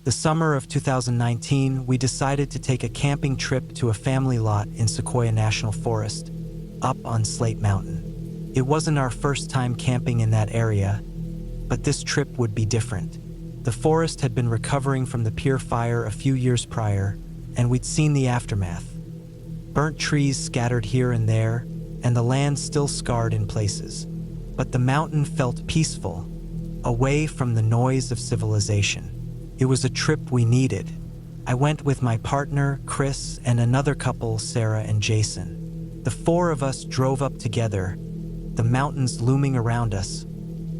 The summer of 2019, we decided to take a camping trip to a family lot in Sequoia National Forest, up on Slate Mountain. It wasn't our first time camping in that area, but this trip would be different. The forest had been recovering from the Pier fire a few years prior, and we'd seen the aftermath. Burnt trees scattered here and there, and the land still scarred in places. But the mountain felt peaceful, away from the noise of civilization. It was a trip we needed. I went with my partner, Chris, and another couple, Sarah and Jason. The four of us drove up together, the mountains looming around us,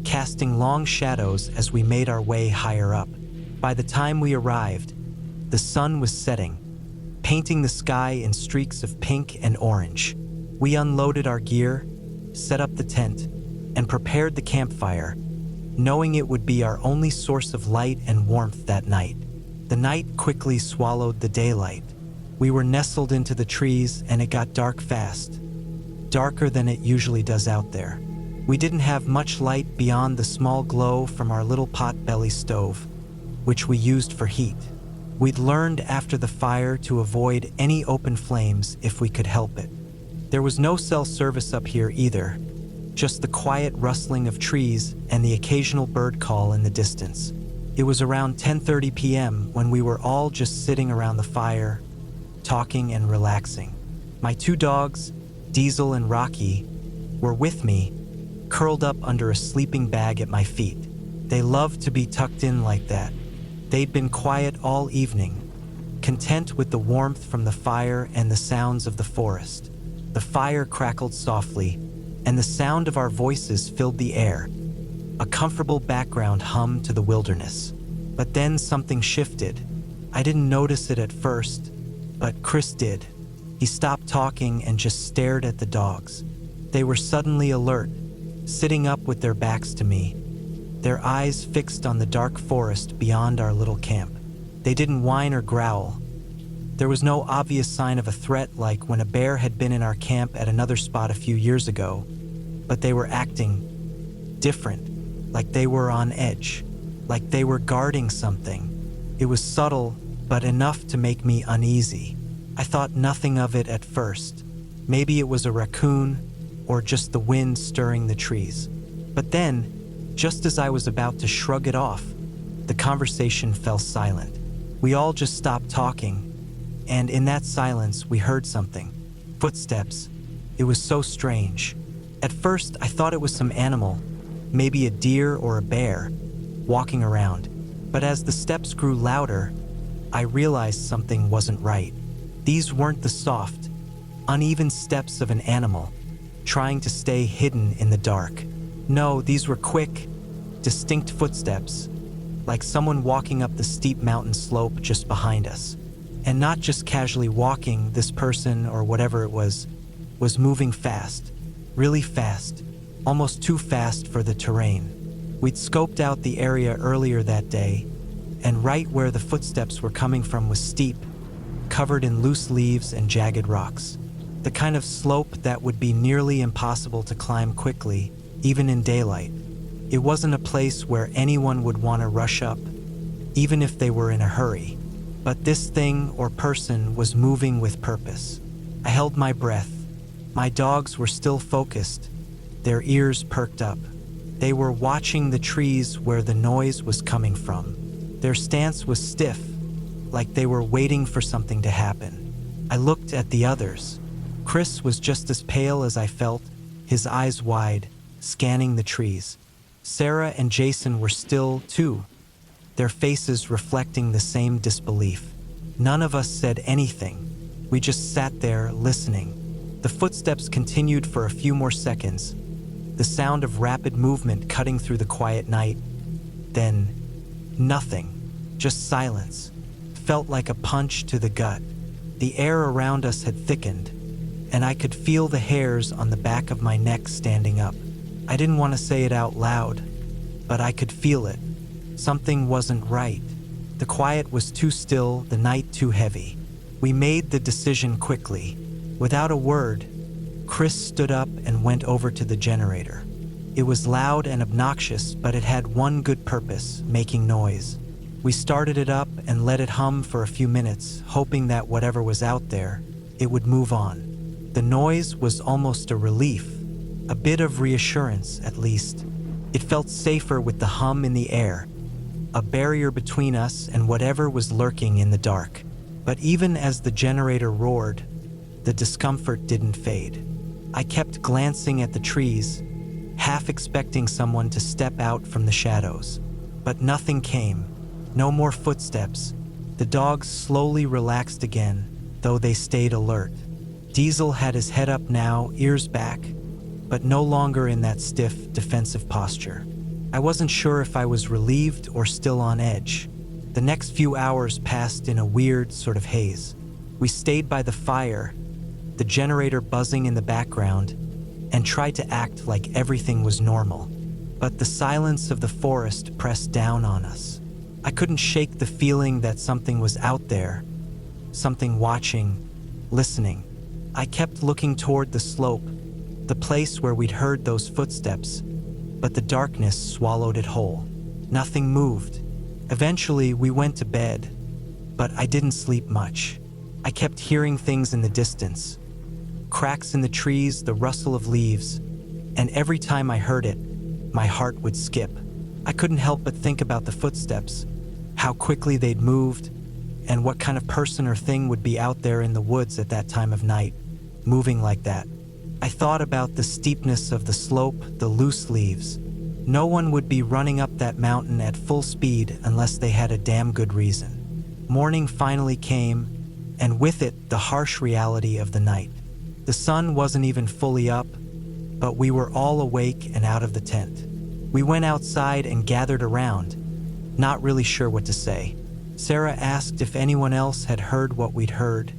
casting long shadows as we made our way higher up. By the time we arrived, the sun was setting, painting the sky in streaks of pink and orange. We unloaded our gear, set up the tent, and prepared the campfire, knowing it would be our only source of light and warmth that night. The night quickly swallowed the daylight. We were nestled into the trees, and it got dark fast, darker than it usually does out there. We didn't have much light beyond the small glow from our little pot-belly stove, which we used for heat. We'd learned after the fire to avoid any open flames if we could help it. There was no cell service up here either, just the quiet rustling of trees and the occasional bird call in the distance. It was around 10:30 p.m. when we were all just sitting around the fire, talking and relaxing. My two dogs, Diesel and Rocky, were with me, curled up under a sleeping bag at my feet. They loved to be tucked in like that. They'd been quiet all evening, content with the warmth from the fire and the sounds of the forest. The fire crackled softly, and the sound of our voices filled the air, a comfortable background hum to the wilderness. But then something shifted. I didn't notice it at first, but Chris did. He stopped talking and just stared at the dogs. They were suddenly alert, sitting up with their backs to me, their eyes fixed on the dark forest beyond our little camp. They didn't whine or growl. There was no obvious sign of a threat like when a bear had been in our camp at another spot a few years ago, but they were acting different, like they were on edge, like they were guarding something. It was subtle, but enough to make me uneasy. I thought nothing of it at first. Maybe it was a raccoon, or just the wind stirring the trees. But then, just as I was about to shrug it off, the conversation fell silent. We all just stopped talking, and in that silence we heard something. Footsteps. It was so strange. At first I thought it was some animal, maybe a deer or a bear, walking around. But as the steps grew louder, I realized something wasn't right. These weren't the soft, uneven steps of an animal, trying to stay hidden in the dark. No, these were quick, distinct footsteps, like someone walking up the steep mountain slope just behind us. And not just casually walking, this person, or whatever it was moving fast, really fast, almost too fast for the terrain. We'd scoped out the area earlier that day, and right where the footsteps were coming from was steep, covered in loose leaves and jagged rocks. The kind of slope that would be nearly impossible to climb quickly, even in daylight. It wasn't a place where anyone would want to rush up, even if they were in a hurry. But this thing or person was moving with purpose. I held my breath. My dogs were still focused, their ears perked up. They were watching the trees where the noise was coming from. Their stance was stiff, like they were waiting for something to happen. I looked at the others. Chris was just as pale as I felt, his eyes wide, scanning the trees. Sarah and Jason were still, too, their faces reflecting the same disbelief. None of us said anything. We just sat there, listening. The footsteps continued for a few more seconds, the sound of rapid movement cutting through the quiet night. Then, nothing, just silence. Felt like a punch to the gut. The air around us had thickened, and I could feel the hairs on the back of my neck standing up. I didn't want to say it out loud, but I could feel it. Something wasn't right. The quiet was too still, the night too heavy. We made the decision quickly. Without a word, Chris stood up and went over to the generator. It was loud and obnoxious, but it had one good purpose, making noise. We started it up and let it hum for a few minutes, hoping that whatever was out there, it would move on. The noise was almost a relief, a bit of reassurance at least. It felt safer with the hum in the air, a barrier between us and whatever was lurking in the dark. But even as the generator roared, the discomfort didn't fade. I kept glancing at the trees, half expecting someone to step out from the shadows. But nothing came. No more footsteps. The dogs slowly relaxed again, though they stayed alert. Diesel had his head up now, ears back, but no longer in that stiff, defensive posture. I wasn't sure if I was relieved or still on edge. The next few hours passed in a weird sort of haze. We stayed by the fire, the generator buzzing in the background, and tried to act like everything was normal. But the silence of the forest pressed down on us. I couldn't shake the feeling that something was out there, something watching, listening. I kept looking toward the slope, the place where we'd heard those footsteps, but the darkness swallowed it whole. Nothing moved. Eventually, we went to bed, but I didn't sleep much. I kept hearing things in the distance, cracks in the trees, the rustle of leaves, and every time I heard it, my heart would skip. I couldn't help but think about the footsteps, how quickly they'd moved, and what kind of person or thing would be out there in the woods at that time of night, moving like that. I thought about the steepness of the slope, the loose leaves. No one would be running up that mountain at full speed unless they had a damn good reason. Morning finally came, and with it, the harsh reality of the night. The sun wasn't even fully up, but we were all awake and out of the tent. We went outside and gathered around, not really sure what to say. Sarah asked if anyone else had heard what we'd heard,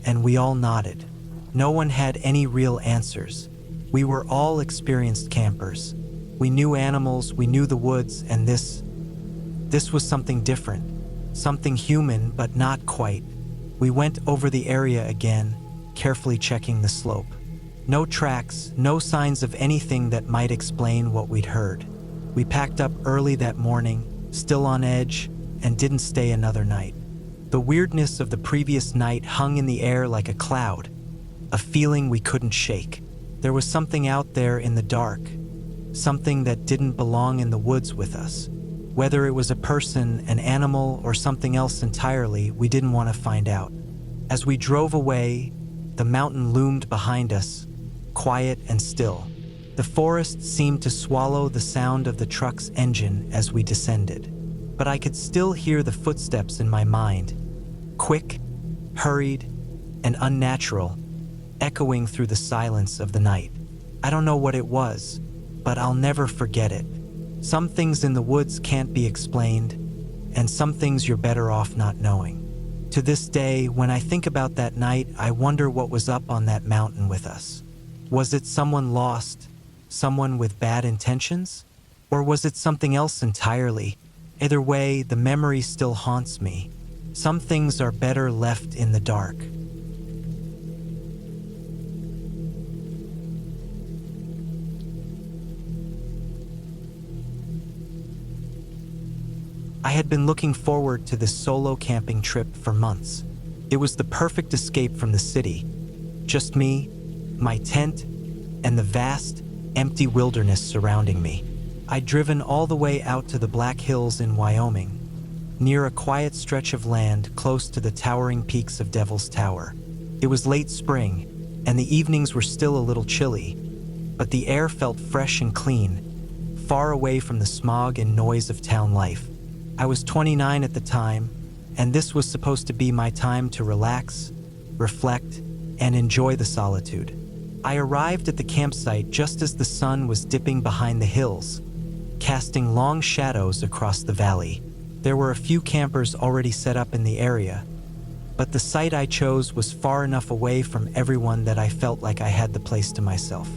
and we all nodded. No one had any real answers. We were all experienced campers. We knew animals, we knew the woods, and this was something different, something human, but not quite. We went over the area again, carefully checking the slope. No tracks, no signs of anything that might explain what we'd heard. We packed up early that morning, still on edge, and didn't stay another night. The weirdness of the previous night hung in the air like a cloud, a feeling we couldn't shake. There was something out there in the dark, something that didn't belong in the woods with us. Whether it was a person, an animal, or something else entirely, we didn't want to find out. As we drove away, the mountain loomed behind us, quiet and still. The forest seemed to swallow the sound of the truck's engine as we descended. But I could still hear the footsteps in my mind, quick, hurried, and unnatural, echoing through the silence of the night. I don't know what it was, but I'll never forget it. Some things in the woods can't be explained, and some things you're better off not knowing. To this day, when I think about that night, I wonder what was up on that mountain with us. Was it someone lost, someone with bad intentions? Or was it something else entirely? Either way, the memory still haunts me. Some things are better left in the dark. I had been looking forward to this solo camping trip for months. It was the perfect escape from the city. Just me, my tent, and the vast, empty wilderness surrounding me. I'd driven all the way out to the Black Hills in Wyoming, near a quiet stretch of land close to the towering peaks of Devil's Tower. It was late spring, and the evenings were still a little chilly, but the air felt fresh and clean, far away from the smog and noise of town life. I was 29 at the time, and this was supposed to be my time to relax, reflect, and enjoy the solitude. I arrived at the campsite just as the sun was dipping behind the hills, casting long shadows across the valley. There were a few campers already set up in the area, but the site I chose was far enough away from everyone that I felt like I had the place to myself.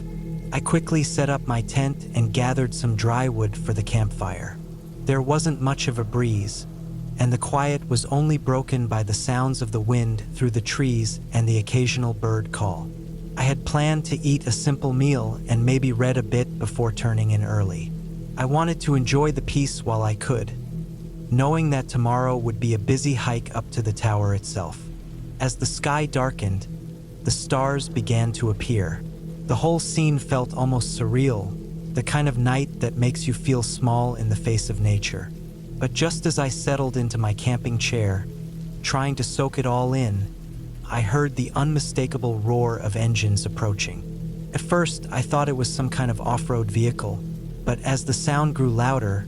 I quickly set up my tent and gathered some dry wood for the campfire. There wasn't much of a breeze, and the quiet was only broken by the sounds of the wind through the trees and the occasional bird call. I had planned to eat a simple meal and maybe read a bit before turning in early. I wanted to enjoy the peace while I could. knowing that tomorrow would be a busy hike up to the tower itself. As the sky darkened, the stars began to appear. The whole scene felt almost surreal, the kind of night that makes you feel small in the face of nature. But just as I settled into my camping chair, trying to soak it all in, I heard the unmistakable roar of engines approaching. At first, I thought it was some kind of off-road vehicle, but as the sound grew louder,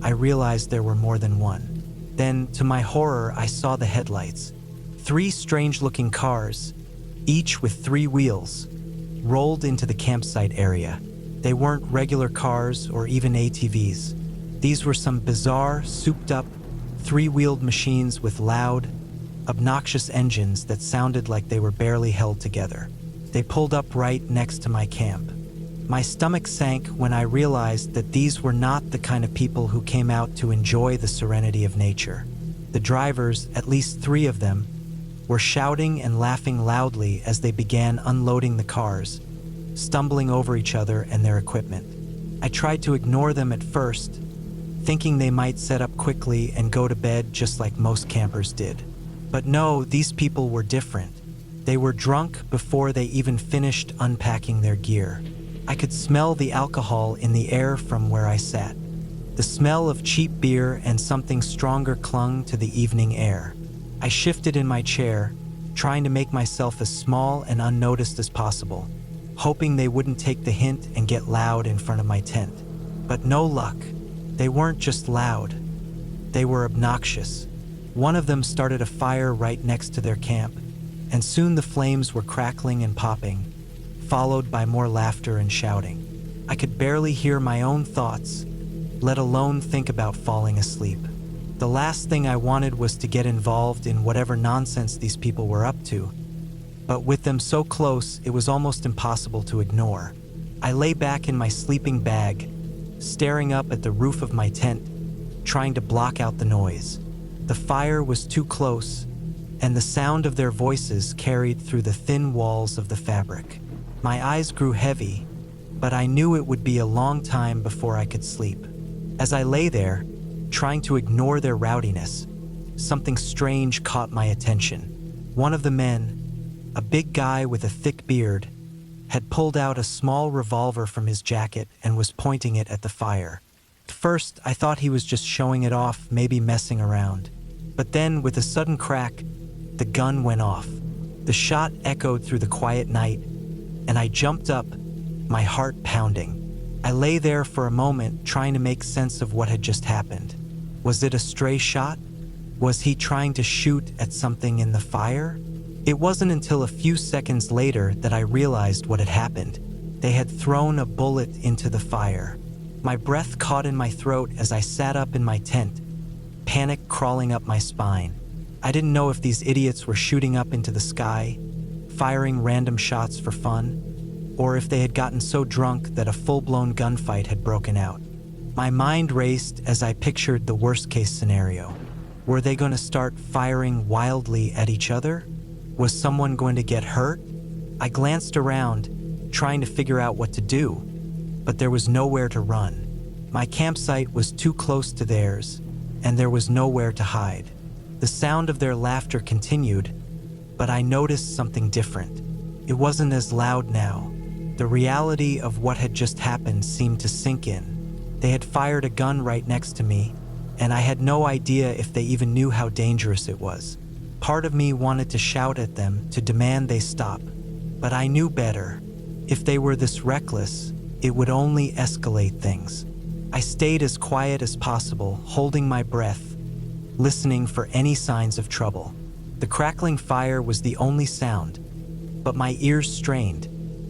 I realized there were more than one. Then, to my horror, I saw the headlights. 3 strange-looking cars, each with 3 wheels, rolled into the campsite area. They weren't regular cars or even ATVs. These were some bizarre, souped-up, 3-wheeled machines with loud, obnoxious engines that sounded like they were barely held together. They pulled up right next to my camp. My stomach sank when I realized that these were not the kind of people who came out to enjoy the serenity of nature. The drivers, at least 3 of them, were shouting and laughing loudly as they began unloading the cars, stumbling over each other and their equipment. I tried to ignore them at first, thinking they might set up quickly and go to bed just like most campers did. But no, these people were different. They were drunk before they even finished unpacking their gear. I could smell the alcohol in the air from where I sat. The smell of cheap beer and something stronger clung to the evening air. I shifted in my chair, trying to make myself as small and unnoticed as possible, hoping they wouldn't take the hint and get loud in front of my tent. But no luck. They weren't just loud. They were obnoxious. One of them started a fire right next to their camp, and soon the flames were crackling and popping, followed by more laughter and shouting. I could barely hear my own thoughts, let alone think about falling asleep. The last thing I wanted was to get involved in whatever nonsense these people were up to, but with them so close, it was almost impossible to ignore. I lay back in my sleeping bag, staring up at the roof of my tent, trying to block out the noise. The fire was too close, and the sound of their voices carried through the thin walls of the fabric. My eyes grew heavy, but I knew it would be a long time before I could sleep. As I lay there, trying to ignore their rowdiness, something strange caught my attention. One of the men, a big guy with a thick beard, had pulled out a small revolver from his jacket and was pointing it at the fire. At first, I thought he was just showing it off, maybe messing around. But then, with a sudden crack, the gun went off. The shot echoed through the quiet night, and I jumped up, my heart pounding. I lay there for a moment, trying to make sense of what had just happened. Was it a stray shot? Was he trying to shoot at something in the fire? It wasn't until a few seconds later that I realized what had happened. They had thrown a bullet into the fire. My breath caught in my throat as I sat up in my tent, panic crawling up my spine. I didn't know if these idiots were shooting up into the sky, firing random shots for fun, or if they had gotten so drunk that a full-blown gunfight had broken out. My mind raced as I pictured the worst-case scenario. Were they going to start firing wildly at each other? Was someone going to get hurt? I glanced around, trying to figure out what to do, but there was nowhere to run. My campsite was too close to theirs, and there was nowhere to hide. The sound of their laughter continued, but I noticed something different. It wasn't as loud now. The reality of what had just happened seemed to sink in. They had fired a gun right next to me, and I had no idea if they even knew how dangerous it was. Part of me wanted to shout at them to demand they stop, but I knew better. If they were this reckless, it would only escalate things. I stayed as quiet as possible, holding my breath, listening for any signs of trouble. The crackling fire was the only sound, but my ears strained,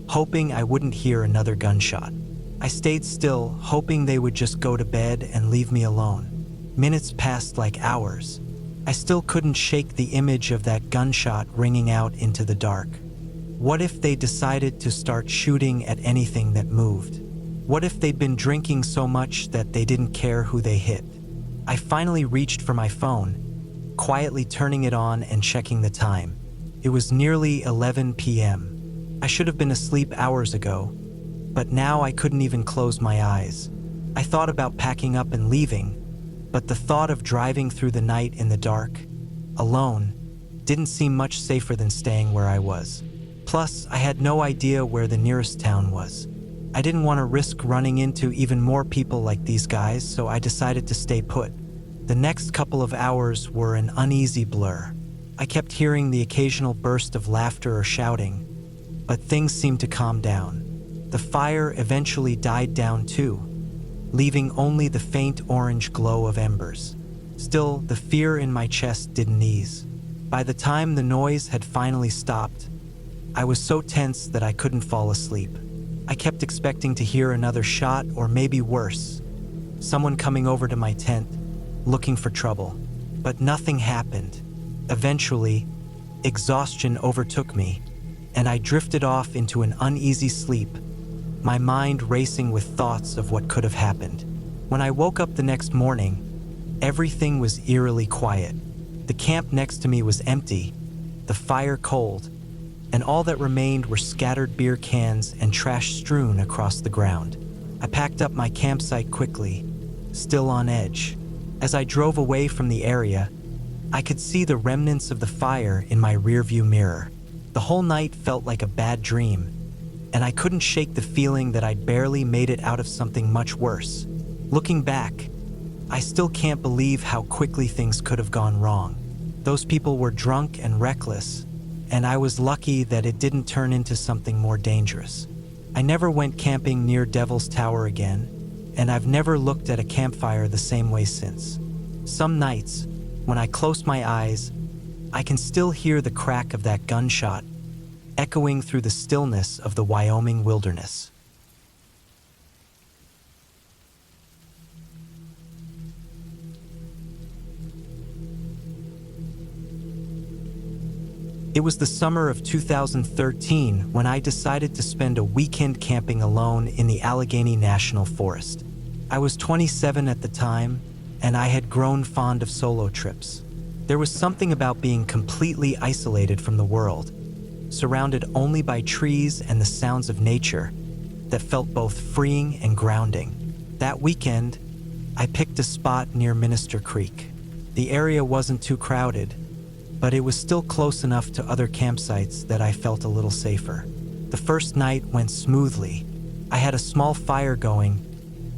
hoping I wouldn't hear another gunshot. I stayed still, hoping they would just go to bed and leave me alone. Minutes passed like hours. I still couldn't shake the image of that gunshot ringing out into the dark. What if they decided to start shooting at anything that moved? What if they'd been drinking so much that they didn't care who they hit? I finally reached for my phone, quietly turning it on and checking the time. It was nearly 11 p.m. I should have been asleep hours ago, but now I couldn't even close my eyes. I thought about packing up and leaving, but the thought of driving through the night in the dark, alone, didn't seem much safer than staying where I was. Plus, I had no idea where the nearest town was. I didn't want to risk running into even more people like these guys, so I decided to stay put. The next couple of hours were an uneasy blur. I kept hearing the occasional burst of laughter or shouting, but things seemed to calm down. The fire eventually died down too, leaving only the faint orange glow of embers. Still, the fear in my chest didn't ease. By the time the noise had finally stopped, I was so tense that I couldn't fall asleep. I kept expecting to hear another shot, or maybe worse, someone coming over to my tent, looking for trouble. But nothing happened. Eventually, exhaustion overtook me, and I drifted off into an uneasy sleep, my mind racing with thoughts of what could have happened. When I woke up the next morning, everything was eerily quiet. The camp next to me was empty, the fire cold, and all that remained were scattered beer cans and trash strewn across the ground. I packed up my campsite quickly, still on edge. As I drove away from the area, I could see the remnants of the fire in my rearview mirror. The whole night felt like a bad dream, and I couldn't shake the feeling that I'd barely made it out of something much worse. Looking back, I still can't believe how quickly things could have gone wrong. Those people were drunk and reckless, and I was lucky that it didn't turn into something more dangerous. I never went camping near Devil's Tower again, and I've never looked at a campfire the same way since. Some nights, when I close my eyes, I can still hear the crack of that gunshot echoing through the stillness of the Wyoming wilderness. It was the summer of 2013 when I decided to spend a weekend camping alone in the Allegheny National Forest. I was 27 at the time, and I had grown fond of solo trips. There was something about being completely isolated from the world, surrounded only by trees and the sounds of nature, that felt both freeing and grounding. That weekend, I picked a spot near Minister Creek. The area wasn't too crowded, but it was still close enough to other campsites that I felt a little safer. The first night went smoothly. I had a small fire going,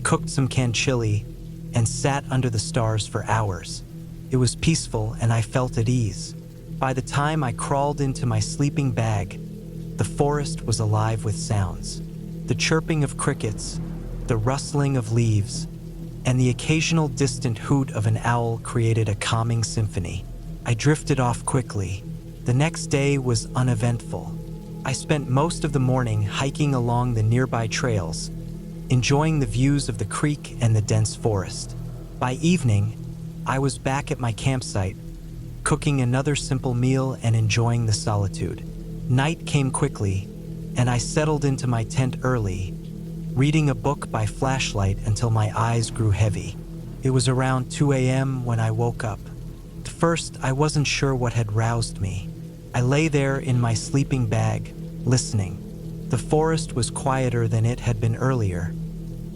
cooked some canned chili, and sat under the stars for hours. It was peaceful and I felt at ease. By the time I crawled into my sleeping bag, the forest was alive with sounds. The chirping of crickets, the rustling of leaves, and the occasional distant hoot of an owl created a calming symphony. I drifted off quickly. The next day was uneventful. I spent most of the morning hiking along the nearby trails, enjoying the views of the creek and the dense forest. By evening, I was back at my campsite, cooking another simple meal and enjoying the solitude. Night came quickly, and I settled into my tent early, reading a book by flashlight until my eyes grew heavy. It was around 2 a.m. when I woke up. At first, I wasn't sure what had roused me. I lay there in my sleeping bag, listening. The forest was quieter than it had been earlier,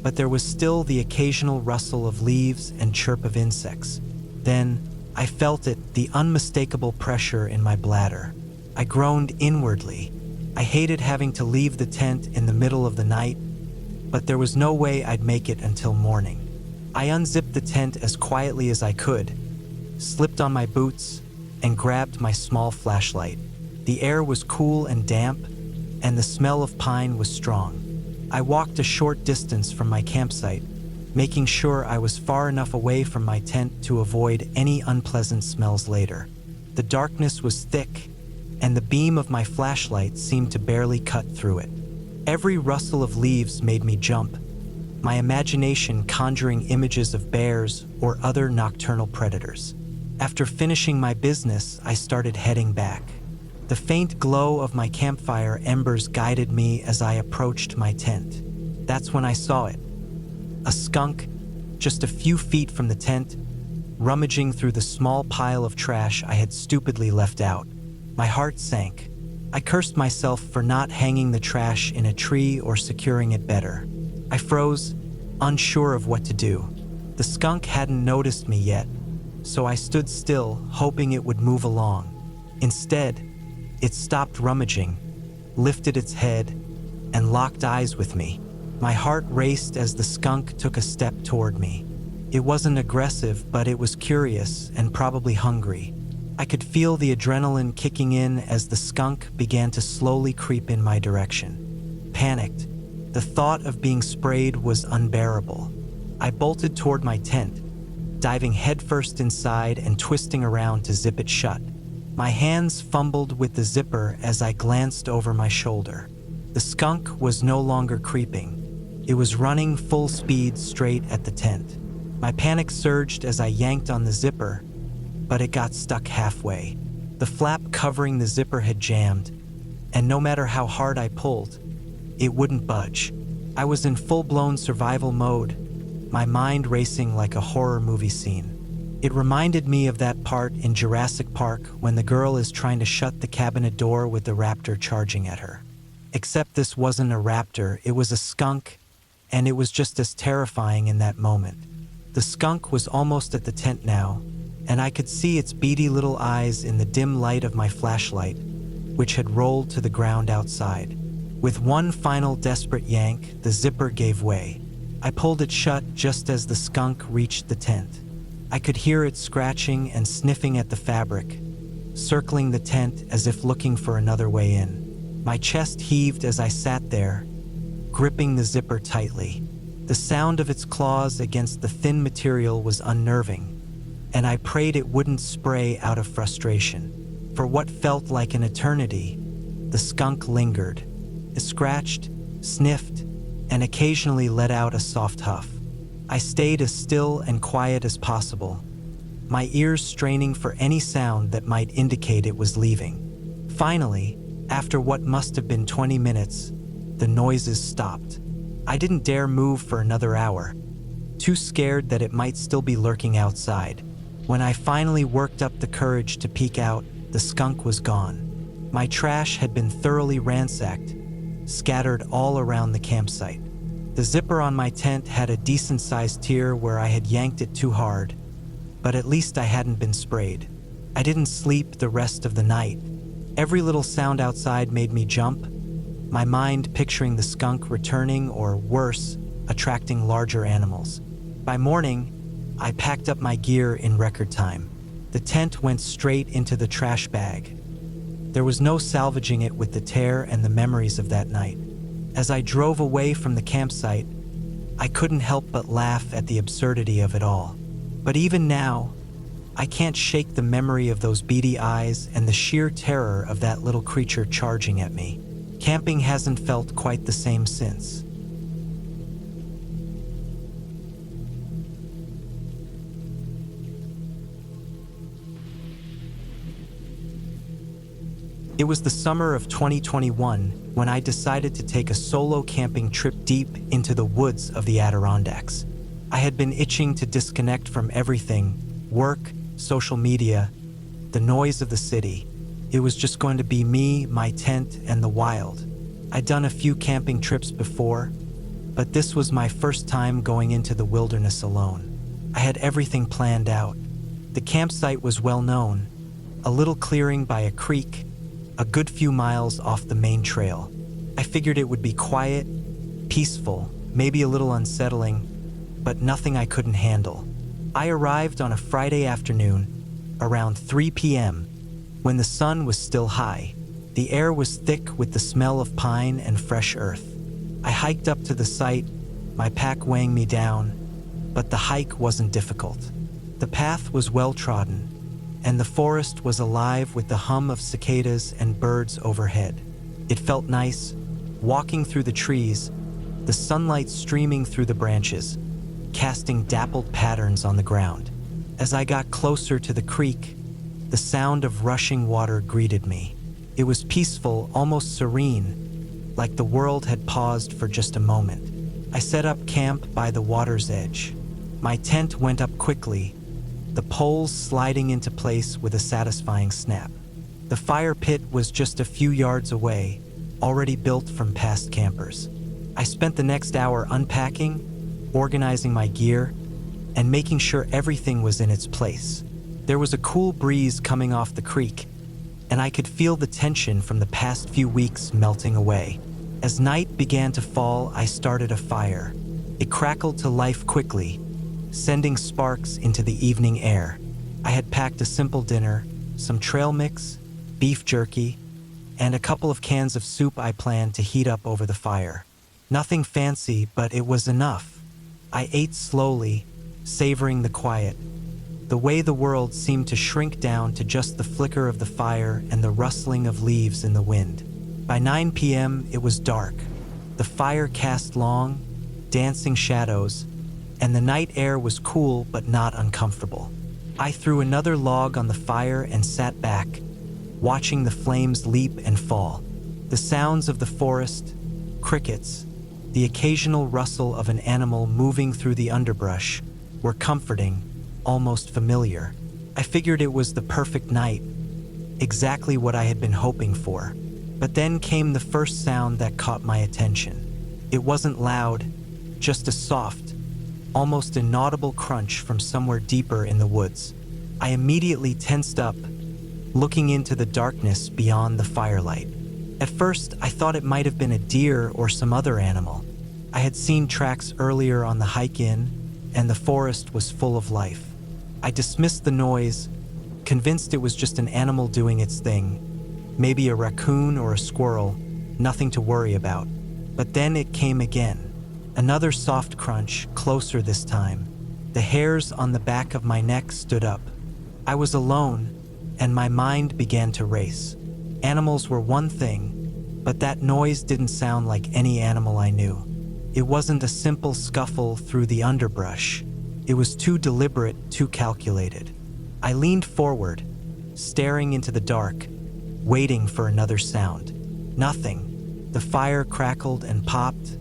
but there was still the occasional rustle of leaves and chirp of insects. Then, I felt it, the unmistakable pressure in my bladder. I groaned inwardly. I hated having to leave the tent in the middle of the night, but there was no way I'd make it until morning. I unzipped the tent as quietly as I could, slipped on my boots, and grabbed my small flashlight. The air was cool and damp, and the smell of pine was strong. I walked a short distance from my campsite, making sure I was far enough away from my tent to avoid any unpleasant smells later. The darkness was thick, and the beam of my flashlight seemed to barely cut through it. Every rustle of leaves made me jump, my imagination conjuring images of bears or other nocturnal predators. After finishing my business, I started heading back. The faint glow of my campfire embers guided me as I approached my tent. That's when I saw it. A skunk, just a few feet from the tent, rummaging through the small pile of trash I had stupidly left out. My heart sank. I cursed myself for not hanging the trash in a tree or securing it better. I froze, unsure of what to do. The skunk hadn't noticed me yet, so I stood still, hoping it would move along. Instead, it stopped rummaging, lifted its head, and locked eyes with me. My heart raced as the skunk took a step toward me. It wasn't aggressive, but it was curious and probably hungry. I could feel the adrenaline kicking in as the skunk began to slowly creep in my direction. Panicked, the thought of being sprayed was unbearable. I bolted toward my tent, diving headfirst inside and twisting around to zip it shut. My hands fumbled with the zipper as I glanced over my shoulder. The skunk was no longer creeping. It was running full speed straight at the tent. My panic surged as I yanked on the zipper, but it got stuck halfway. The flap covering the zipper had jammed, and no matter how hard I pulled, it wouldn't budge. I was in full-blown survival mode, my mind racing like a horror movie scene. It reminded me of that part in Jurassic Park when the girl is trying to shut the cabinet door with the raptor charging at her. Except this wasn't a raptor, it was a skunk, and it was just as terrifying in that moment. The skunk was almost at the tent now, and I could see its beady little eyes in the dim light of my flashlight, which had rolled to the ground outside. With one final desperate yank, the zipper gave way. I pulled it shut just as the skunk reached the tent. I could hear it scratching and sniffing at the fabric, circling the tent as if looking for another way in. My chest heaved as I sat there, gripping the zipper tightly. The sound of its claws against the thin material was unnerving, and I prayed it wouldn't spray out of frustration. For what felt like an eternity, the skunk lingered. It scratched, sniffed, and occasionally let out a soft huff. I stayed as still and quiet as possible, my ears straining for any sound that might indicate it was leaving. Finally, after what must have been 20 minutes, the noises stopped. I didn't dare move for another hour, too scared that it might still be lurking outside. When I finally worked up the courage to peek out, the skunk was gone. My trash had been thoroughly ransacked, scattered all around the campsite. The zipper on my tent had a decent-sized tear where I had yanked it too hard, but at least I hadn't been sprayed. I didn't sleep the rest of the night. Every little sound outside made me jump, my mind picturing the skunk returning or, worse, attracting larger animals. By morning, I packed up my gear in record time. The tent went straight into the trash bag. There was no salvaging it with the tear and the memories of that night. As I drove away from the campsite, I couldn't help but laugh at the absurdity of it all. But even now, I can't shake the memory of those beady eyes and the sheer terror of that little creature charging at me. Camping hasn't felt quite the same since. It was the summer of 2021 when I decided to take a solo camping trip deep into the woods of the Adirondacks. I had been itching to disconnect from everything: work, social media, the noise of the city. It was just going to be me, my tent, and the wild. I'd done a few camping trips before, but this was my first time going into the wilderness alone. I had everything planned out. The campsite was well known, a little clearing by a creek, a good few miles off the main trail. I figured it would be quiet, peaceful, maybe a little unsettling, but nothing I couldn't handle. I arrived on a Friday afternoon, around 3 p.m., when the sun was still high. The air was thick with the smell of pine and fresh earth. I hiked up to the site, my pack weighing me down, but the hike wasn't difficult. The path was well-trodden, and the forest was alive with the hum of cicadas and birds overhead. It felt nice, walking through the trees, the sunlight streaming through the branches, casting dappled patterns on the ground. As I got closer to the creek, the sound of rushing water greeted me. It was peaceful, almost serene, like the world had paused for just a moment. I set up camp by the water's edge. My tent went up quickly, the poles sliding into place with a satisfying snap. The fire pit was just a few yards away, already built from past campers. I spent the next hour unpacking, organizing my gear, and making sure everything was in its place. There was a cool breeze coming off the creek, and I could feel the tension from the past few weeks melting away. As night began to fall, I started a fire. It crackled to life quickly, sending sparks into the evening air. I had packed a simple dinner, some trail mix, beef jerky, and a couple of cans of soup I planned to heat up over the fire. Nothing fancy, but it was enough. I ate slowly, savoring the quiet. The way the world seemed to shrink down to just the flicker of the fire and the rustling of leaves in the wind. By 9 p.m., it was dark. The fire cast long, dancing shadows, and the night air was cool but not uncomfortable. I threw another log on the fire and sat back, watching the flames leap and fall. The sounds of the forest, crickets, the occasional rustle of an animal moving through the underbrush were comforting, almost familiar. I figured it was the perfect night, exactly what I had been hoping for. But then came the first sound that caught my attention. It wasn't loud, just a soft, almost inaudible crunch from somewhere deeper in the woods. I immediately tensed up, looking into the darkness beyond the firelight. At first, I thought it might have been a deer or some other animal. I had seen tracks earlier on the hike in, and the forest was full of life. I dismissed the noise, convinced it was just an animal doing its thing, maybe a raccoon or a squirrel, nothing to worry about. But then it came again. Another soft crunch, closer this time. The hairs on the back of my neck stood up. I was alone, and my mind began to race. Animals were one thing, but that noise didn't sound like any animal I knew. It wasn't a simple scuffle through the underbrush. It was too deliberate, too calculated. I leaned forward, staring into the dark, waiting for another sound. Nothing. The fire crackled and popped,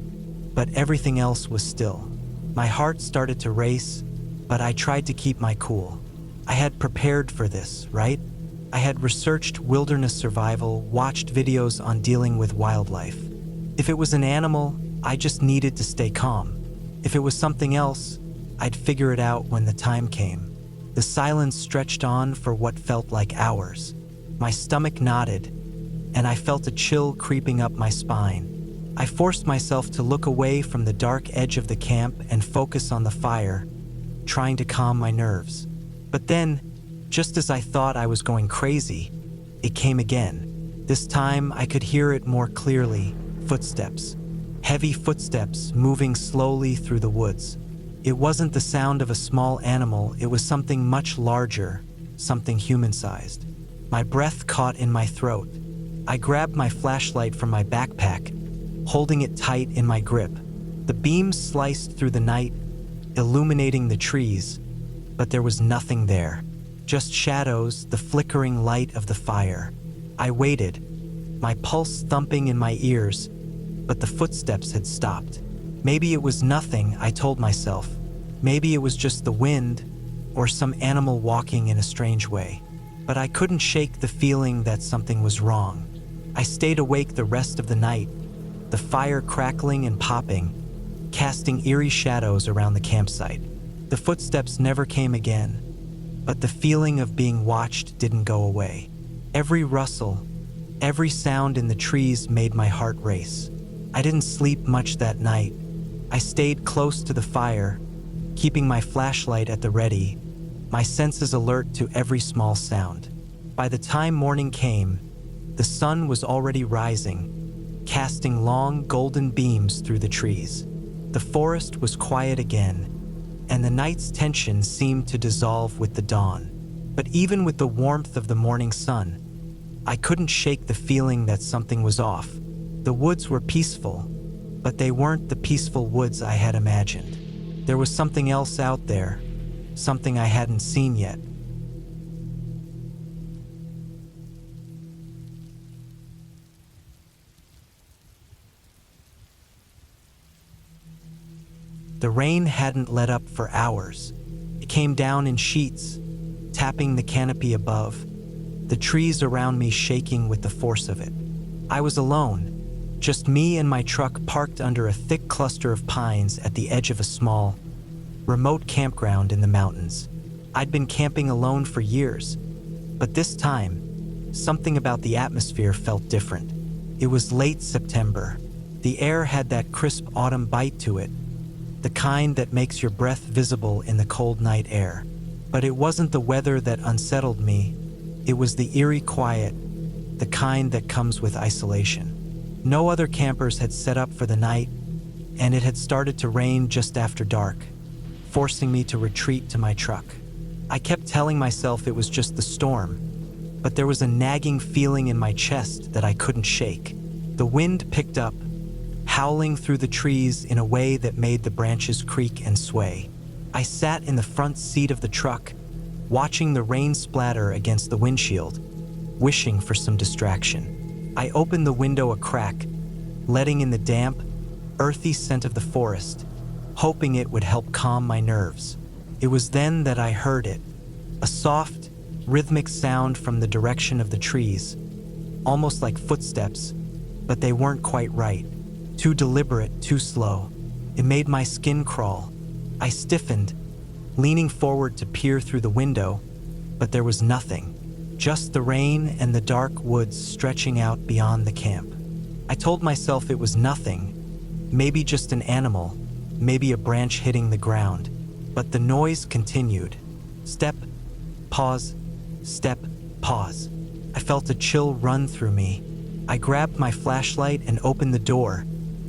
but everything else was still. My heart started to race, but I tried to keep my cool. I had prepared for this, right? I had researched wilderness survival, watched videos on dealing with wildlife. If it was an animal, I just needed to stay calm. If it was something else, I'd figure it out when the time came. The silence stretched on for what felt like hours. My stomach knotted, and I felt a chill creeping up my spine. I forced myself to look away from the dark edge of the camp and focus on the fire, trying to calm my nerves. But then, just as I thought I was going crazy, it came again. This time I could hear it more clearly. Footsteps. Heavy footsteps moving slowly through the woods. It wasn't the sound of a small animal, it was something much larger, something human-sized. My breath caught in my throat. I grabbed my flashlight from my backpack, holding it tight in my grip. The beam sliced through the night, illuminating the trees, but there was nothing there. Just shadows, the flickering light of the fire. I waited, my pulse thumping in my ears, but the footsteps had stopped. Maybe it was nothing, I told myself. Maybe it was just the wind, or some animal walking in a strange way. But I couldn't shake the feeling that something was wrong. I stayed awake the rest of the night, the fire crackling and popping, casting eerie shadows around the campsite. The footsteps never came again, but the feeling of being watched didn't go away. Every rustle, every sound in the trees made my heart race. I didn't sleep much that night. I stayed close to the fire, keeping my flashlight at the ready, my senses alert to every small sound. By the time morning came, the sun was already rising, casting long golden beams through the trees. The forest was quiet again, and the night's tension seemed to dissolve with the dawn. But even with the warmth of the morning sun, I couldn't shake the feeling that something was off. The woods were peaceful, but they weren't the peaceful woods I had imagined. There was something else out there, something I hadn't seen yet. The rain hadn't let up for hours. It came down in sheets, tapping the canopy above, the trees around me shaking with the force of it. I was alone, just me and my truck parked under a thick cluster of pines at the edge of a small, remote campground in the mountains. I'd been camping alone for years, but this time, something about the atmosphere felt different. It was late September. The air had that crisp autumn bite to it, the kind that makes your breath visible in the cold night air. But it wasn't the weather that unsettled me, it was the eerie quiet, the kind that comes with isolation. No other campers had set up for the night, and it had started to rain just after dark, forcing me to retreat to my truck. I kept telling myself it was just the storm, but there was a nagging feeling in my chest that I couldn't shake. The wind picked up, howling through the trees in a way that made the branches creak and sway. I sat in the front seat of the truck, watching the rain splatter against the windshield, wishing for some distraction. I opened the window a crack, letting in the damp, earthy scent of the forest, hoping it would help calm my nerves. It was then that I heard it, a soft, rhythmic sound from the direction of the trees, almost like footsteps, but they weren't quite right. Too deliberate, too slow. It made my skin crawl. I stiffened, leaning forward to peer through the window, but there was nothing, just the rain and the dark woods stretching out beyond the camp. I told myself it was nothing, maybe just an animal, maybe a branch hitting the ground. But the noise continued. Step, pause, step, pause. I felt a chill run through me. I grabbed my flashlight and opened the door,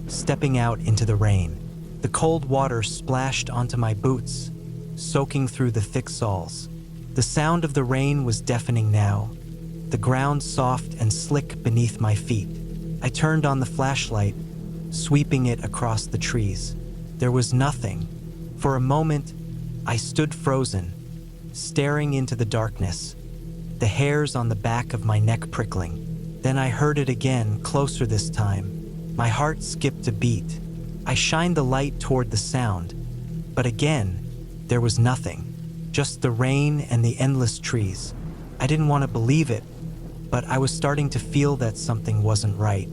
stepping out into the rain. The cold water splashed onto my boots, soaking through the thick soles. The sound of the rain was deafening now, the ground soft and slick beneath my feet. I turned on the flashlight, sweeping it across the trees. There was nothing. For a moment, I stood frozen, staring into the darkness, the hairs on the back of my neck prickling. Then I heard it again, closer this time. My heart skipped a beat. I shined the light toward the sound, but again, there was nothing, just the rain and the endless trees. I didn't want to believe it, but I was starting to feel that something wasn't right.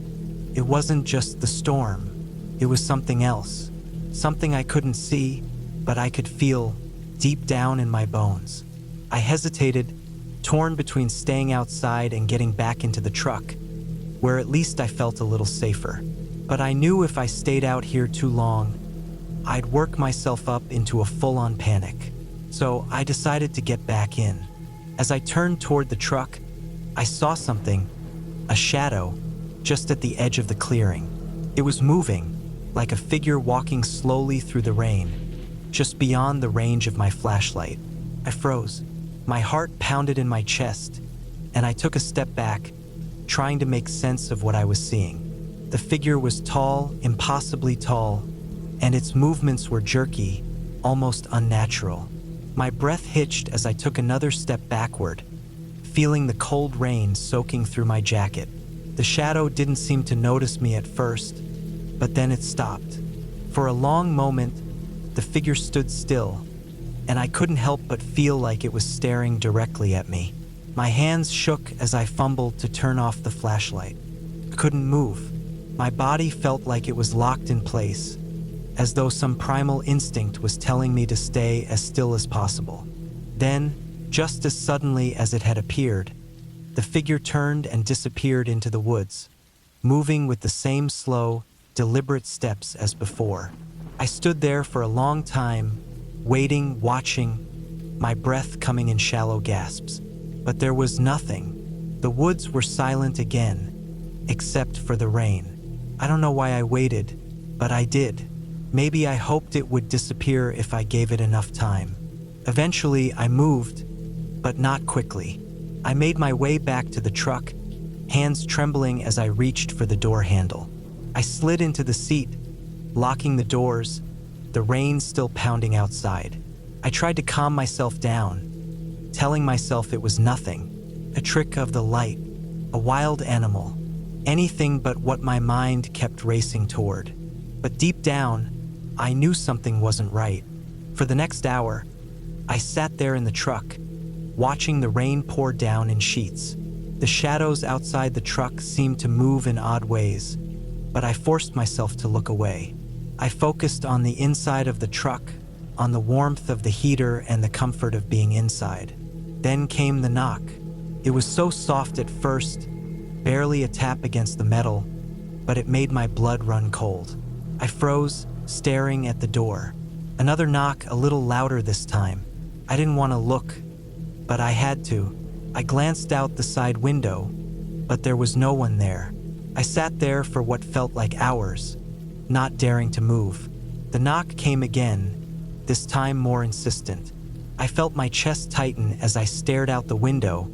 It wasn't just the storm, it was something else, something I couldn't see, but I could feel deep down in my bones. I hesitated, torn between staying outside and getting back into the truck, where at least I felt a little safer. But I knew if I stayed out here too long, I'd work myself up into a full-on panic. So I decided to get back in. As I turned toward the truck, I saw something, a shadow, just at the edge of the clearing. It was moving, like a figure walking slowly through the rain, just beyond the range of my flashlight. I froze. My heart pounded in my chest, and I took a step back, trying to make sense of what I was seeing. The figure was tall, impossibly tall, and its movements were jerky, almost unnatural. My breath hitched as I took another step backward, feeling the cold rain soaking through my jacket. The shadow didn't seem to notice me at first, but then it stopped. For a long moment, the figure stood still, and I couldn't help but feel like it was staring directly at me. My hands shook as I fumbled to turn off the flashlight. I couldn't move. My body felt like it was locked in place, as though some primal instinct was telling me to stay as still as possible. Then, just as suddenly as it had appeared, the figure turned and disappeared into the woods, moving with the same slow, deliberate steps as before. I stood there for a long time, waiting, watching, my breath coming in shallow gasps. But there was nothing. The woods were silent again, except for the rain. I don't know why I waited, but I did. Maybe I hoped it would disappear if I gave it enough time. Eventually, I moved, but not quickly. I made my way back to the truck, hands trembling as I reached for the door handle. I slid into the seat, locking the doors, the rain still pounding outside. I tried to calm myself down, telling myself it was nothing, a trick of the light, a wild animal, anything but what my mind kept racing toward. But deep down, I knew something wasn't right. For the next hour, I sat there in the truck, watching the rain pour down in sheets. The shadows outside the truck seemed to move in odd ways, but I forced myself to look away. I focused on the inside of the truck, on the warmth of the heater and the comfort of being inside. Then came the knock. It was so soft at first, barely a tap against the metal, but it made my blood run cold. I froze, staring at the door. Another knock, a little louder this time. I didn't want to look, but I had to. I glanced out the side window, but there was no one there. I sat there for what felt like hours, not daring to move. The knock came again, this time more insistent. I felt my chest tighten as I stared out the window,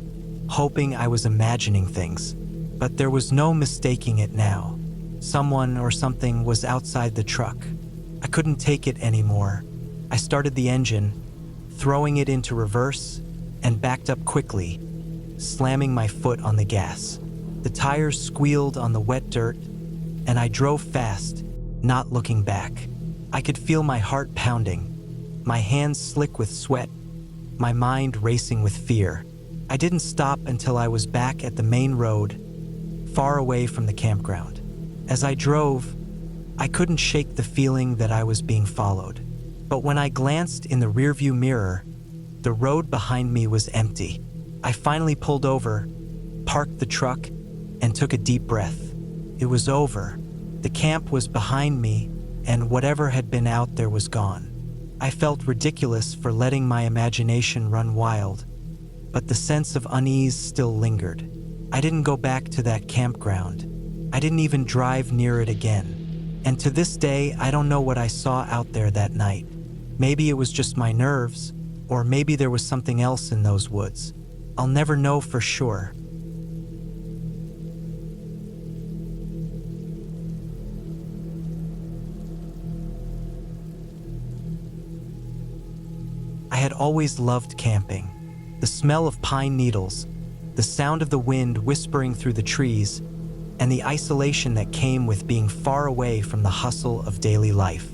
hoping I was imagining things. But there was no mistaking it now. Someone or something was outside the truck. I couldn't take it anymore. I started the engine, throwing it into reverse, and backed up quickly, slamming my foot on the gas. The tires squealed on the wet dirt, and I drove fast, not looking back. I could feel my heart pounding, my hands slick with sweat, my mind racing with fear. I didn't stop until I was back at the main road, far away from the campground. As I drove, I couldn't shake the feeling that I was being followed. But when I glanced in the rearview mirror, the road behind me was empty. I finally pulled over, parked the truck, and took a deep breath. It was over. The camp was behind me, and whatever had been out there was gone. I felt ridiculous for letting my imagination run wild, but the sense of unease still lingered. I didn't go back to that campground. I didn't even drive near it again. And to this day, I don't know what I saw out there that night. Maybe it was just my nerves, or maybe there was something else in those woods. I'll never know for sure. I had always loved camping. The smell of pine needles, the sound of the wind whispering through the trees, and the isolation that came with being far away from the hustle of daily life.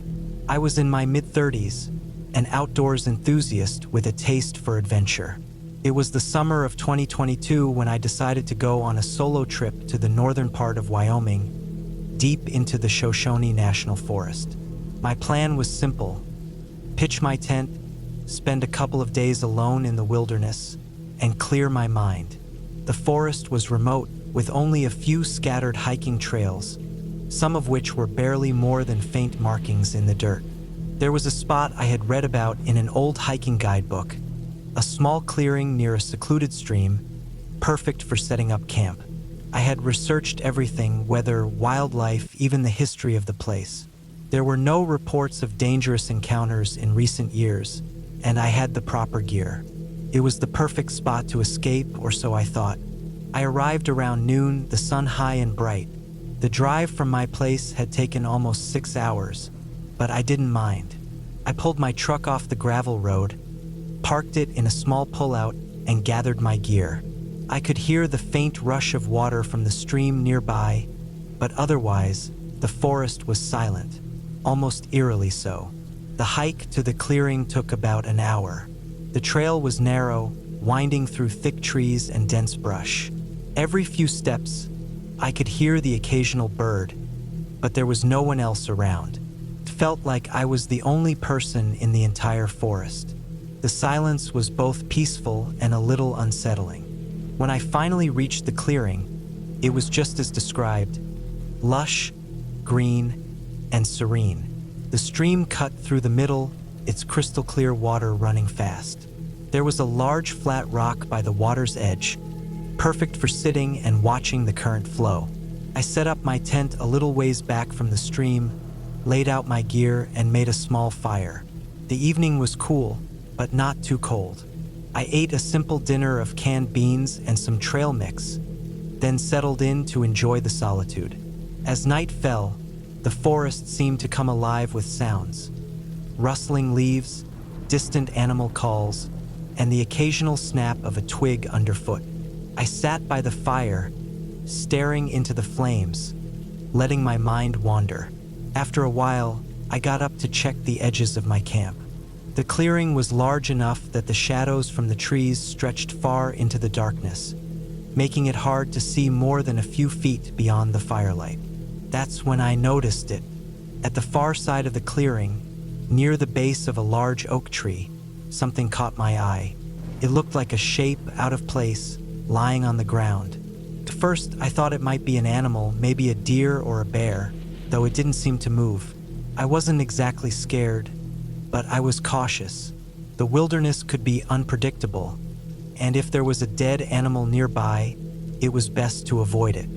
I was in my mid-30s, an outdoors enthusiast with a taste for adventure. It was the summer of 2022 when I decided to go on a solo trip to the northern part of Wyoming, deep into the Shoshone National Forest. My plan was simple: pitch my tent, spend a couple of days alone in the wilderness, and clear my mind. The forest was remote, with only a few scattered hiking trails, some of which were barely more than faint markings in the dirt. There was a spot I had read about in an old hiking guidebook, a small clearing near a secluded stream, perfect for setting up camp. I had researched everything, weather, wildlife, even the history of the place. There were no reports of dangerous encounters in recent years, and I had the proper gear. It was the perfect spot to escape, or so I thought. I arrived around noon, the sun high and bright. The drive from my place had taken almost 6 hours, but I didn't mind. I pulled my truck off the gravel road, parked it in a small pullout, and gathered my gear. I could hear the faint rush of water from the stream nearby, but otherwise, the forest was silent, almost eerily so. The hike to the clearing took about an hour. The trail was narrow, winding through thick trees and dense brush. Every few steps, I could hear the occasional bird, but there was no one else around. It felt like I was the only person in the entire forest. The silence was both peaceful and a little unsettling. When I finally reached the clearing, it was just as described: lush, green, and serene. The stream cut through the middle, its crystal clear water running fast. There was a large flat rock by the water's edge, perfect for sitting and watching the current flow. I set up my tent a little ways back from the stream, laid out my gear, and made a small fire. The evening was cool, but not too cold. I ate a simple dinner of canned beans and some trail mix, then settled in to enjoy the solitude. As night fell, the forest seemed to come alive with sounds: rustling leaves, distant animal calls, and the occasional snap of a twig underfoot. I sat by the fire, staring into the flames, letting my mind wander. After a while, I got up to check the edges of my camp. The clearing was large enough that the shadows from the trees stretched far into the darkness, making it hard to see more than a few feet beyond the firelight. That's when I noticed it. At the far side of the clearing, Near the base of a large oak tree, something caught my eye. It looked like a shape out of place, lying on the ground. At first, I thought it might be an animal, maybe a deer or a bear, though it didn't seem to move. I wasn't exactly scared, but I was cautious. The wilderness could be unpredictable, and if there was a dead animal nearby, it was best to avoid it.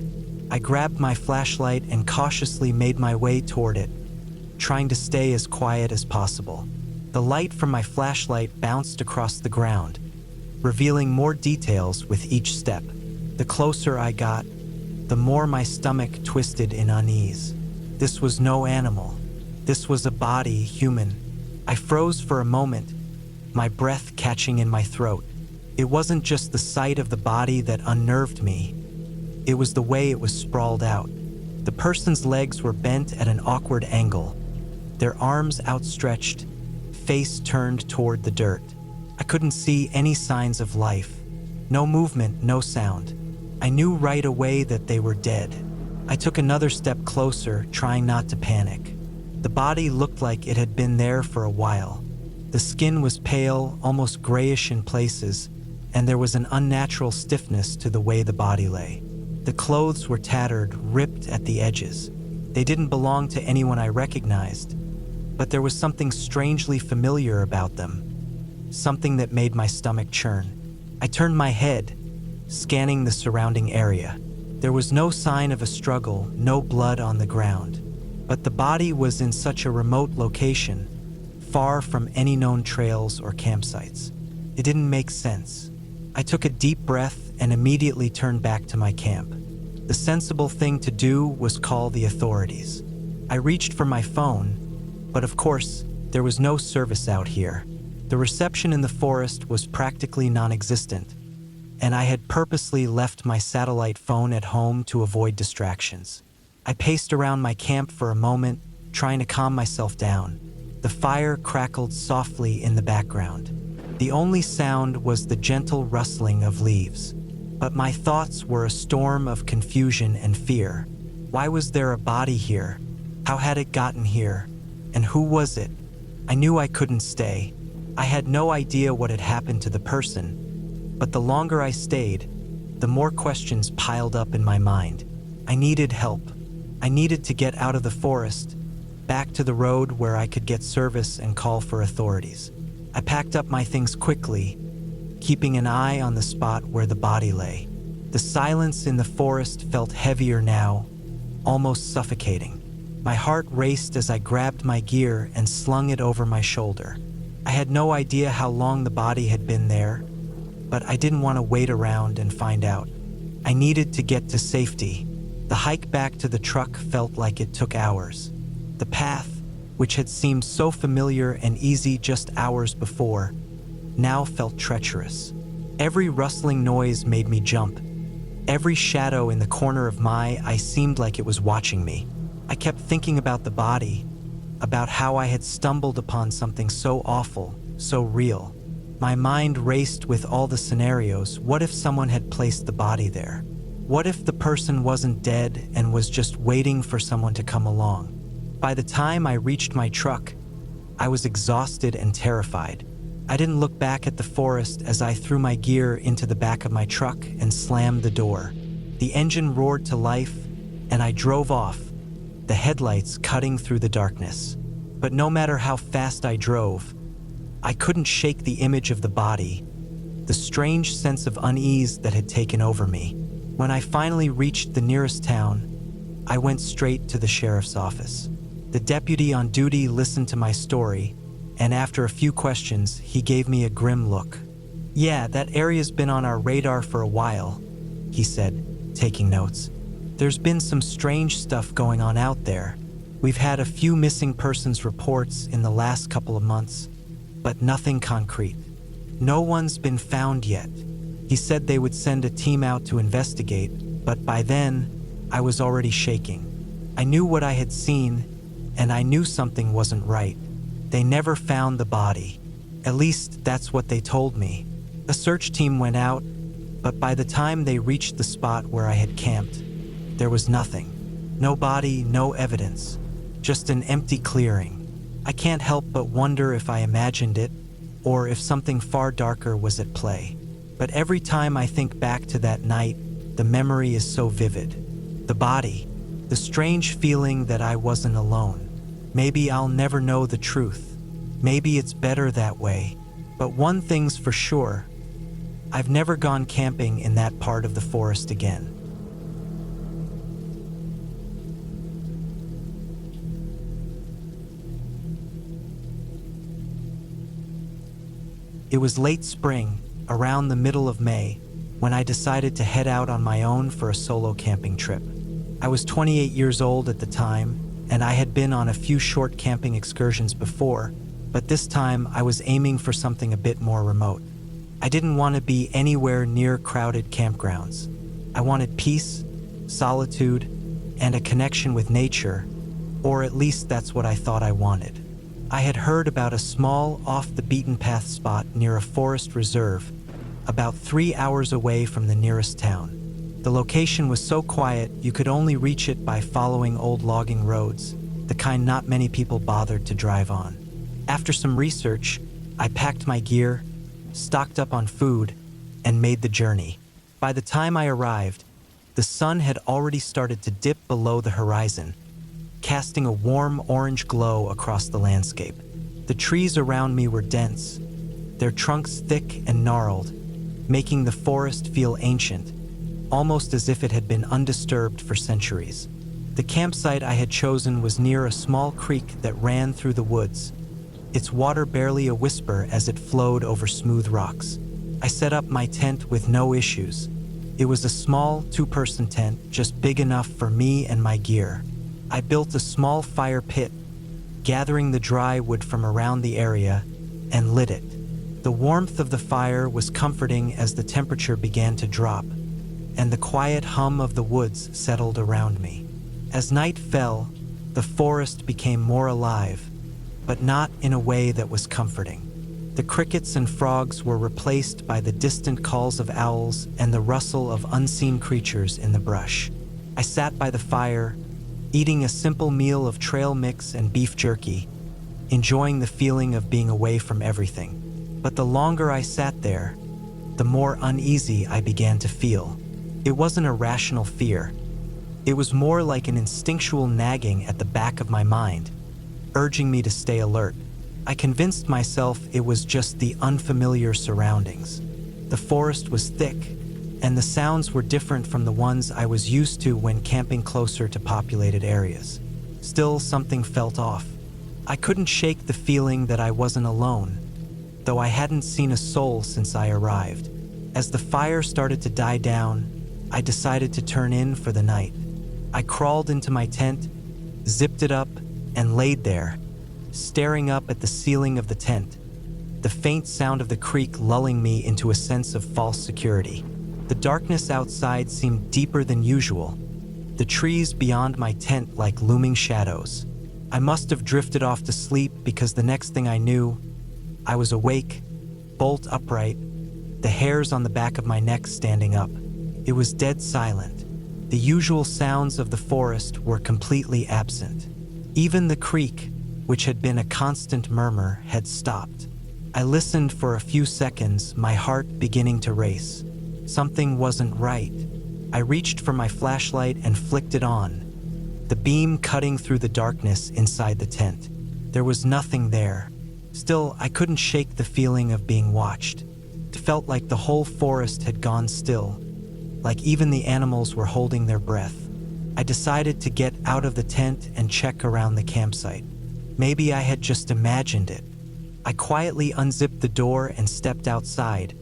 I grabbed my flashlight and cautiously made my way toward it, trying to stay as quiet as possible. The light from my flashlight bounced across the ground, revealing more details with each step. The closer I got, the more my stomach twisted in unease. This was no animal. This was a body, human. I froze for a moment, my breath catching in my throat. It wasn't just the sight of the body that unnerved me. It was the way it was sprawled out. The person's legs were bent at an awkward angle, their arms outstretched, face turned toward the dirt. I couldn't see any signs of life. No movement, no sound. I knew right away that they were dead. I took another step closer, trying not to panic. The body looked like it had been there for a while. The skin was pale, almost grayish in places, and there was an unnatural stiffness to the way the body lay. The clothes were tattered, ripped at the edges. They didn't belong to anyone I recognized, but there was something strangely familiar about them, something that made my stomach churn. I turned my head, scanning the surrounding area. There was no sign of a struggle, no blood on the ground, but the body was in such a remote location, far from any known trails or campsites. It didn't make sense. I took a deep breath and immediately turned back to my camp. The sensible thing to do was call the authorities. I reached for my phone, but of course, there was no service out here. The reception in the forest was practically non-existent, and I had purposely left my satellite phone at home to avoid distractions. I paced around my camp for a moment, trying to calm myself down. The fire crackled softly in the background. The only sound was the gentle rustling of leaves. But my thoughts were a storm of confusion and fear. Why was there a body here? How had it gotten here? And who was it? I knew I couldn't stay. I had no idea what had happened to the person, but the longer I stayed, the more questions piled up in my mind. I needed help. I needed to get out of the forest, back to the road where I could get service and call for authorities. I packed up my things quickly, keeping an eye on the spot where the body lay. The silence in the forest felt heavier now, almost suffocating. My heart raced as I grabbed my gear and slung it over my shoulder. I had no idea how long the body had been there, but I didn't want to wait around and find out. I needed to get to safety. The hike back to the truck felt like it took hours. The path, which had seemed so familiar and easy just hours before, now felt treacherous. Every rustling noise made me jump. Every shadow in the corner of my eye seemed like it was watching me. I kept thinking about the body, about how I had stumbled upon something so awful, so real. My mind raced with all the scenarios. What if someone had placed the body there? What if the person wasn't dead and was just waiting for someone to come along? By the time I reached my truck, I was exhausted and terrified. I didn't look back at the forest as I threw my gear into the back of my truck and slammed the door. The engine roared to life, and I drove off, the headlights cutting through the darkness. But no matter how fast I drove, I couldn't shake the image of the body, the strange sense of unease that had taken over me. When I finally reached the nearest town, I went straight to the sheriff's office. The deputy on duty listened to my story, and after a few questions, he gave me a grim look. "Yeah, that area's been on our radar for a while," he said, taking notes. "There's been some strange stuff going on out there. We've had a few missing persons reports in the last couple of months, but nothing concrete. No one's been found yet." He said they would send a team out to investigate, but by then, I was already shaking. I knew what I had seen, and I knew something wasn't right. They never found the body. At least that's what they told me. A search team went out, but by the time they reached the spot where I had camped, there was nothing. No body, no evidence, just an empty clearing. I can't help but wonder if I imagined it, or if something far darker was at play. But every time I think back to that night, the memory is so vivid. The body, the strange feeling that I wasn't alone. Maybe I'll never know the truth. Maybe it's better that way. But one thing's for sure, I've never gone camping in that part of the forest again. It was late spring, around the middle of May, when I decided to head out on my own for a solo camping trip. I was 28 years old at the time, and I had been on a few short camping excursions before, but this time I was aiming for something a bit more remote. I didn't want to be anywhere near crowded campgrounds. I wanted peace, solitude, and a connection with nature, or at least that's what I thought I wanted. I had heard about a small, off-the-beaten-path spot near a forest reserve, about 3 hours away from the nearest town. The location was so quiet you could only reach it by following old logging roads, the kind not many people bothered to drive on. After some research, I packed my gear, stocked up on food, and made the journey. By the time I arrived, the sun had already started to dip below the horizon, casting a warm orange glow across the landscape. The trees around me were dense, their trunks thick and gnarled, making the forest feel ancient, almost as if it had been undisturbed for centuries. The campsite I had chosen was near a small creek that ran through the woods, its water barely a whisper as it flowed over smooth rocks. I set up my tent with no issues. It was a small, two-person tent, just big enough for me and my gear. I built a small fire pit, gathering the dry wood from around the area, and lit it. The warmth of the fire was comforting as the temperature began to drop, and the quiet hum of the woods settled around me. As night fell, the forest became more alive, but not in a way that was comforting. The crickets and frogs were replaced by the distant calls of owls and the rustle of unseen creatures in the brush. I sat by the fire, eating a simple meal of trail mix and beef jerky, enjoying the feeling of being away from everything. But the longer I sat there, the more uneasy I began to feel. It wasn't a rational fear. It was more like an instinctual nagging at the back of my mind, urging me to stay alert. I convinced myself it was just the unfamiliar surroundings. The forest was thick, and the sounds were different from the ones I was used to when camping closer to populated areas. Still, something felt off. I couldn't shake the feeling that I wasn't alone, though I hadn't seen a soul since I arrived. As the fire started to die down, I decided to turn in for the night. I crawled into my tent, zipped it up, and laid there, staring up at the ceiling of the tent, the faint sound of the creek lulling me into a sense of false security. The darkness outside seemed deeper than usual, the trees beyond my tent like looming shadows. I must have drifted off to sleep because the next thing I knew, I was awake, bolt upright, the hairs on the back of my neck standing up. It was dead silent. The usual sounds of the forest were completely absent. Even the creek, which had been a constant murmur, had stopped. I listened for a few seconds, my heart beginning to race. Something wasn't right. I reached for my flashlight and flicked it on, the beam cutting through the darkness inside the tent. There was nothing there. Still, I couldn't shake the feeling of being watched. It felt like the whole forest had gone still, like even the animals were holding their breath. I decided to get out of the tent and check around the campsite. Maybe I had just imagined it. I quietly unzipped the door and stepped outside,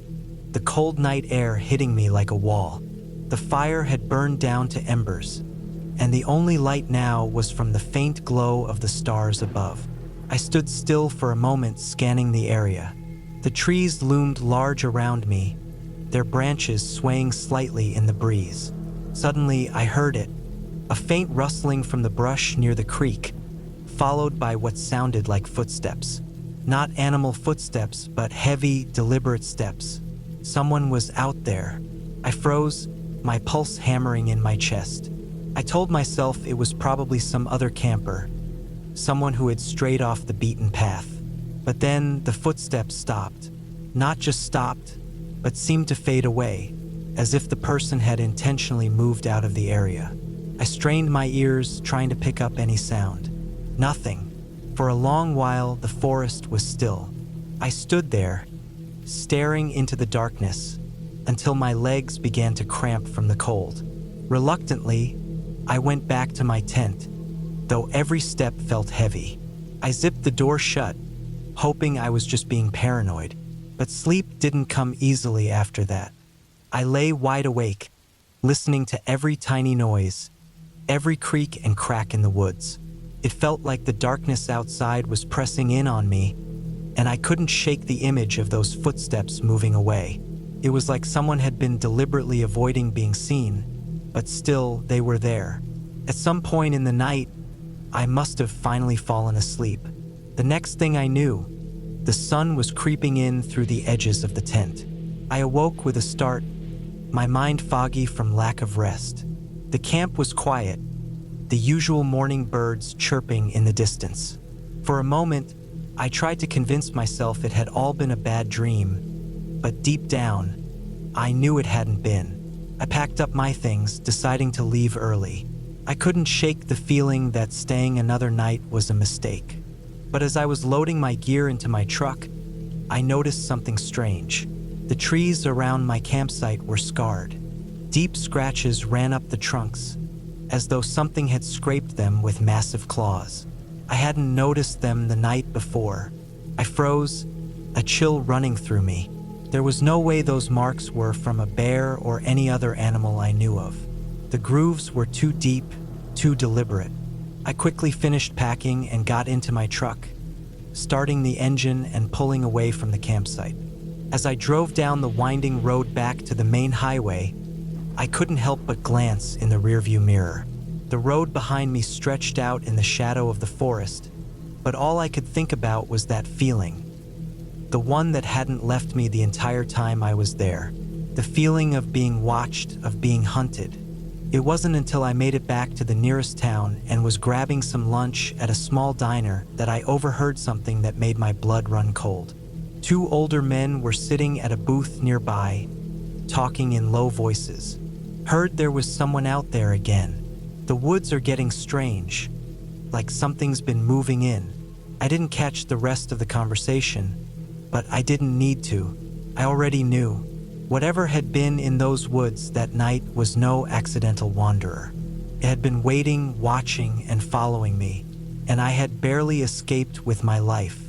the cold night air hitting me like a wall. The fire had burned down to embers, and the only light now was from the faint glow of the stars above. I stood still for a moment, scanning the area. The trees loomed large around me, their branches swaying slightly in the breeze. Suddenly, I heard it, a faint rustling from the brush near the creek, followed by what sounded like footsteps. Not animal footsteps, but heavy, deliberate steps. Someone was out there. I froze, my pulse hammering in my chest. I told myself it was probably some other camper, someone who had strayed off the beaten path. But then the footsteps stopped. Not just stopped, but seemed to fade away, as if the person had intentionally moved out of the area. I strained my ears, trying to pick up any sound. Nothing. For a long while, the forest was still. I stood there, staring into the darkness, until my legs began to cramp from the cold. Reluctantly, I went back to my tent, though every step felt heavy. I zipped the door shut, hoping I was just being paranoid, but sleep didn't come easily after that. I lay wide awake, listening to every tiny noise, every creak and crack in the woods. It felt like the darkness outside was pressing in on me, and I couldn't shake the image of those footsteps moving away. It was like someone had been deliberately avoiding being seen, but still they were there. At some point in the night, I must have finally fallen asleep. The next thing I knew, the sun was creeping in through the edges of the tent. I awoke with a start, my mind foggy from lack of rest. The camp was quiet, the usual morning birds chirping in the distance. For a moment, I tried to convince myself it had all been a bad dream, but deep down, I knew it hadn't been. I packed up my things, deciding to leave early. I couldn't shake the feeling that staying another night was a mistake. But as I was loading my gear into my truck, I noticed something strange. The trees around my campsite were scarred. Deep scratches ran up the trunks, as though something had scraped them with massive claws. I hadn't noticed them the night before. I froze, a chill running through me. There was no way those marks were from a bear or any other animal I knew of. The grooves were too deep, too deliberate. I quickly finished packing and got into my truck, starting the engine and pulling away from the campsite. As I drove down the winding road back to the main highway, I couldn't help but glance in the rearview mirror. The road behind me stretched out in the shadow of the forest, but all I could think about was that feeling. The one that hadn't left me the entire time I was there. The feeling of being watched, of being hunted. It wasn't until I made it back to the nearest town and was grabbing some lunch at a small diner that I overheard something that made my blood run cold. Two older men were sitting at a booth nearby, talking in low voices. Heard there was someone out there again. The woods are getting strange, like something's been moving in. I didn't catch the rest of the conversation, but I didn't need to. I already knew. Whatever had been in those woods that night was no accidental wanderer. It had been waiting, watching, and following me, and I had barely escaped with my life.